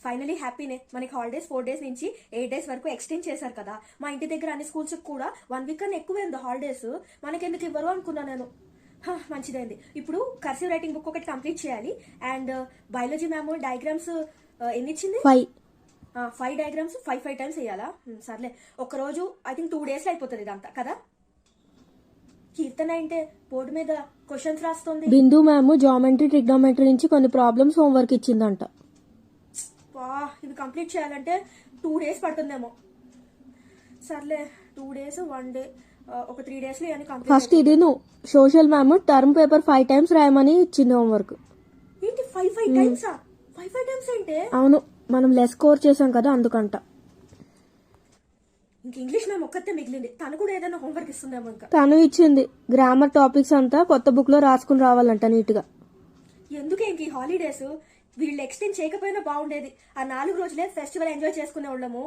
Finally హ్యాపీనే. మనకి holidays 4 days నుంచి 8 days వరకు ఎక్స్టెండ్ చేశారు కదా. మా ఇంటి దగ్గర అన్ని స్కూల్స్ కూడా 1 week కన్నా ఎక్కువే ఉంది హాలిడేస్. మనకెందుకు ఇవ్వరు అనుకున్నా నేను. మంచిదైంది. ఇప్పుడు కర్సివ్ రైటింగ్ బుక్ ఒకటి కంప్లీట్ చేయాలి. అండ్ బయాలజీ మ్యామ్ డయాగ్రామ్స్ ఎన్ని ఇచ్చింది? 5 డయాగ్రామ్స్ 5 times వేయాలా? సర్లే, ఒక రోజు ఐ థింక్ 2 days అయిపోతుంది ఇదంతా కదా. కీర్తన అంటే బోర్డు మీద క్వశ్చన్స్ రాస్తుంది. బిందు మ్యామ్ జామెట్రీ ట్రిగ్నోమెట్రీ నుంచి కొన్ని ప్రాబ్లమ్స్ హోంవర్క్ ఇచ్చిందంట. ఇవి కంప్లీట్ చేయాలంటే 2 days పడుతుందేమో. సర్లే, 2 days 1 day ఒక 3 days లో అని కంప్లీట్. ఫస్ట్ ఇది నువ్వు social ma'am term paper 5 times రాయమని ఇచ్చింది హోంవర్క్. ఏంటి 5 times? 5 times అంటే? అవును, మనం లెస్ స్కోర్ చేసాం కదా అందుకంట. ఇంక ఇంగ్లీష్ మ్యామ్ ఒక్కతే మిగిలింది. తను కూడా ఏదైనా హోంవర్క్ ఇస్తుందేమో. ఇంకా తను ఇచ్చింది గ్రామర్ టాపిక్స్ అంతా కొత్త బుక్ లో రాసుకుని రావాలంట నీట్ గా. ఎందుకే ఇంక ఈ హాలిడేస్? వీళ్ళు ఎక్స్టెండ్ చేయకపోయినా బాగుండేది. ఆ 4 రోజులే ఫెస్టివల్ ఎంజాయ్ చేసుకునే వాళ్ళము.